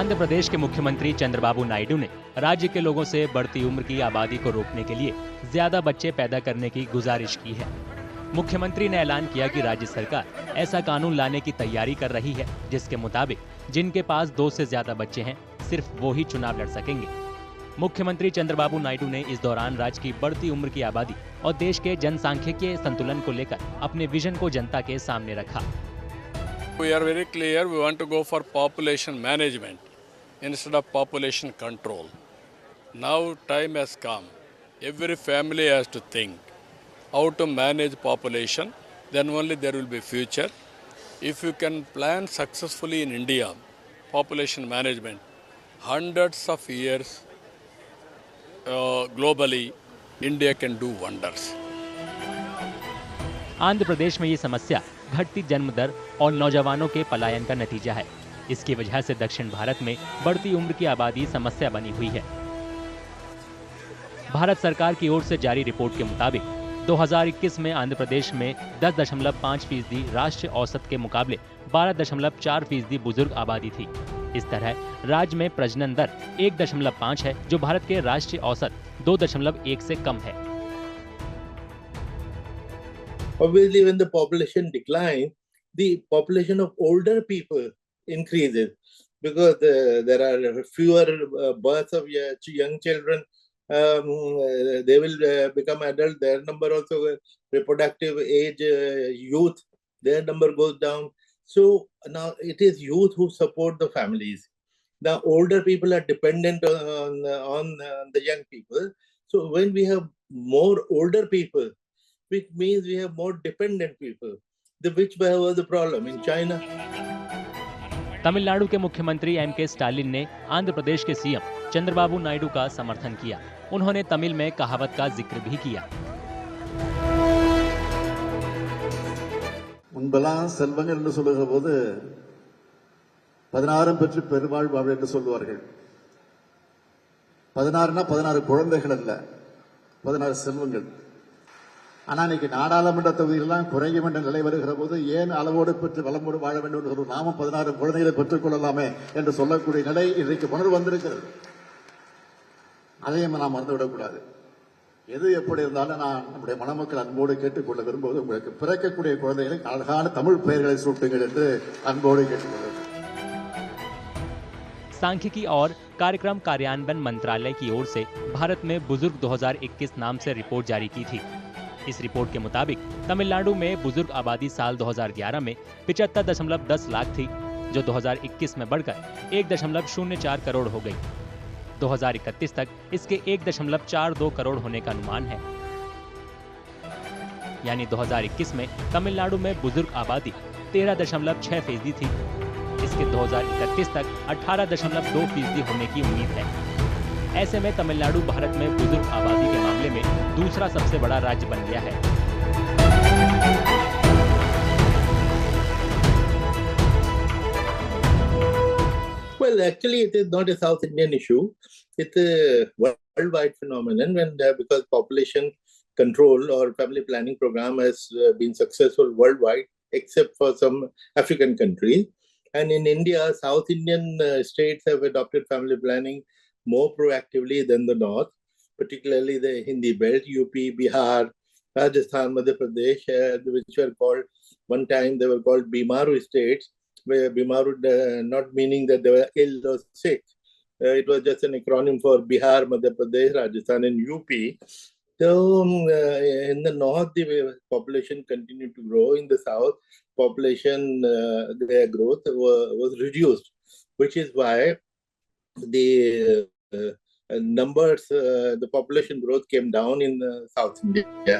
आंध्र प्रदेश के मुख्यमंत्री चंद्रबाबू नायडू ने राज्य के लोगों से बढ़ती उम्र की आबादी को रोकने के लिए ज्यादा बच्चे पैदा करने की गुजारिश की है। मुख्यमंत्री ने ऐलान किया कि राज्य सरकार ऐसा कानून लाने की तैयारी कर रही है जिसके मुताबिक जिनके पास 2 से ज्यादा बच्चे हैं सिर्फ वो ही चुनाव लड़ सकेंगे। मुख्यमंत्री चंद्रबाबू नायडू ने इस दौरान राज्य की बढ़ती उम्र की आबादी और देश के जनसांख्यिकीय संतुलन को लेकर अपने विजन को जनता के सामने रखा। We are very clear, we want to go for population management instead of population control. Now time has come. Every family has to think how to manage population, then only there will be future. If you can plan successfully in India, population management, hundreds of years globally, India can do wonders. Andhra Pradesh में ये समस्या घटती जन्म दर और नौजवानों के पलायन का नतीजा है। इसकी वजह से दक्षिण भारत में बढ़ती उम्र की आबादी समस्या बनी हुई है। भारत सरकार की ओर से जारी रिपोर्ट के मुताबिक 2021 में आंध्र प्रदेश में 10.5% राष्ट्रीय औसत के मुकाबले 12.4% बुजुर्ग आबादी थी। इस तरह राज्य में प्रजनन दर 1.5 है, जो भारत के राष्ट्रीय औसत 2.1 से कम है। Obviously, when the population declines, the population of older people increases because there are fewer births of young children. They will become adult. Their number also, reproductive age, youth, their number goes down. So now it is youth who support the families. The older people are dependent on the young people. So when we have more older people, which means we have more dependent people, which was the problem in China. Tamil Nadu के मुख्यमंत्री MK. Stalin ने आंध्र प्रदेश के CM Chandrababu Naidu का समर्थन किया। उन्होंने तमिल में कहावत का जिक्र भी किया। முன்பெல்லாம் செல்வங்கள் என்று சொல்லுகிற போது 16 பெற்று பெருவாழ் வாழ்வு என்று சொல்வார்கள். 16னா 16 குழந்தைகள் அல்ல, 16 செல்வங்கள். ஆனா இன்னைக்கு நாடாளுமன்ற தொகுதிகளெல்லாம் குறையும் என்ற நிலை வருகிற போது ஏன் அளவோடு பெற்று வளமோடு வாழ வேண்டும் என்று நாமும் 16 குழந்தைகளை பெற்றுக் கொள்ளலாமே என்று சொல்லக்கூடிய நிலை இன்றைக்கு உணர்வு வந்திருக்கிறது. அதையும் நாம் மறந்துவிடக்கூடாது. எது எப்படி இருந்தாலும் நான் நம்முடைய மணமக்கள் அன்போடு கேட்டுக்கொள்ள விரும்புவது, உங்களுக்கு பிறக்கக்கூடிய குழந்தைகளை அழகான தமிழ் பெயர்களை சூட்டுங்கள் என்று அன்போடு கேட்டுக்கொள்கிறேன்। सांख्यिकी और कार्यक्रम कार्यान्वयन मंत्रालय की ओर से भारत में बुजुर्ग 2021 नाम से रिपोर्ट जारी की थी। इस रिपोर्ट के मुताबिक तमिलनाडु में बुजुर्ग आबादी साल 2011 में 75.10 लाख थी, जो 2021 में बढ़कर 1.04 करोड़ हो गई। 2031 तक इसके 1.42 करोड़ होने का अनुमान है। यानी 2021 में तमिलनाडु में बुजुर्ग आबादी 13.6% थी। इसके 2031 तक 18.2% होने की उम्मीद है। ऐसे में तमिलनाडु भारत में बुजुर्ग आबादी के मामले में दूसरा सबसे बड़ा राज्य बन गया है। Well, actually, it is not a South Indian issue. It's a worldwide phenomenon because population control or family planning program has been successful worldwide, except for some African countries. And in India, South Indian states have adopted family planning more proactively than the North, particularly the Hindi belt, UP, Bihar, Rajasthan, Madhya Pradesh, which were called, one time they were called Bimaru states, where Bimaru not meaning that they were ill or sick. It was just an acronym for Bihar, Madhya Pradesh, Rajasthan, and UP. So in the North, the population continued to grow. In the South, population, their growth was reduced, which is why the numbers, the population growth came down in South India.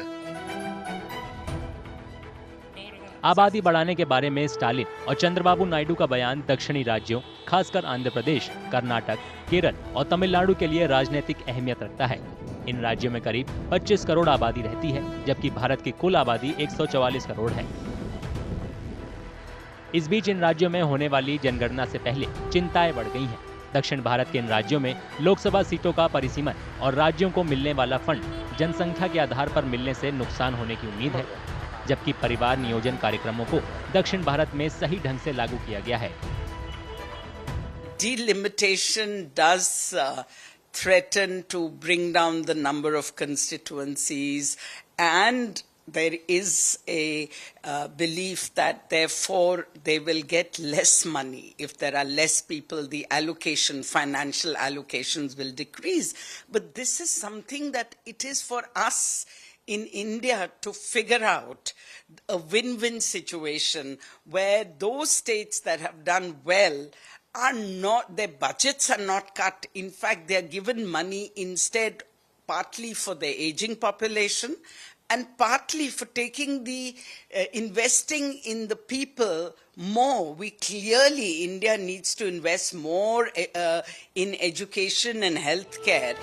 आबादी बढ़ाने के बारे में Stalin और चंद्रबाबू नायडू का बयान दक्षिणी राज्यों, खासकर आंध्र प्रदेश, कर्नाटक, केरल और तमिलनाडु के लिए राजनीतिक अहमियत रखता है। इन राज्यों में करीब 25 करोड़ आबादी रहती है, जबकि भारत की कुल आबादी 144 करोड़ है। इस बीच इन राज्यों में होने वाली जनगणना से पहले चिंताएं बढ़ गई हैं। दक्षिण भारत के इन राज्यों में लोकसभा सीटों का परिसीमन और राज्यों को मिलने वाला फंड जनसंख्या के आधार पर मिलने से नुकसान होने की उम्मीद है, जबकि परिवार नियोजन कार्यक्रमों को दक्षिण भारत में सही ढंग से लागू किया गया है। delimitation does threaten to bring down the number of constituencies, and there is a belief that therefore they will get less money. If there are less people, the allocation, financial allocations will decrease. But this is something that it is for us in India to figure out a win-win situation where those states that have done well are not, their budgets are not cut. In fact, they are given money instead, partly for the aging population and partly for taking the, investing in the people more. We clearly, India needs to invest more in education and healthcare.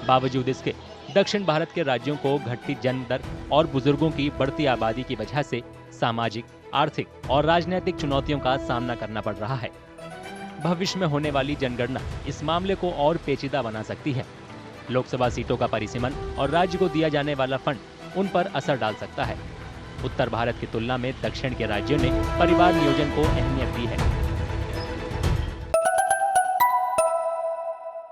बावजूद इसके दक्षिण भारत के राज्यों को घटती जन्म दर और बुजुर्गों की बढ़ती आबादी की वजह से सामाजिक, आर्थिक और राजनीतिक चुनौतियों का सामना करना पड़ रहा है। भविष्य में होने वाली जनगणना इस मामले को और पेचीदा बना सकती है। लोकसभा सीटों का परिसीमन और राज्य को दिया जाने वाला फंड उन पर असर डाल सकता है। उत्तर भारत की तुलना में दक्षिण के राज्यों ने परिवार नियोजन को अहमियत दी है।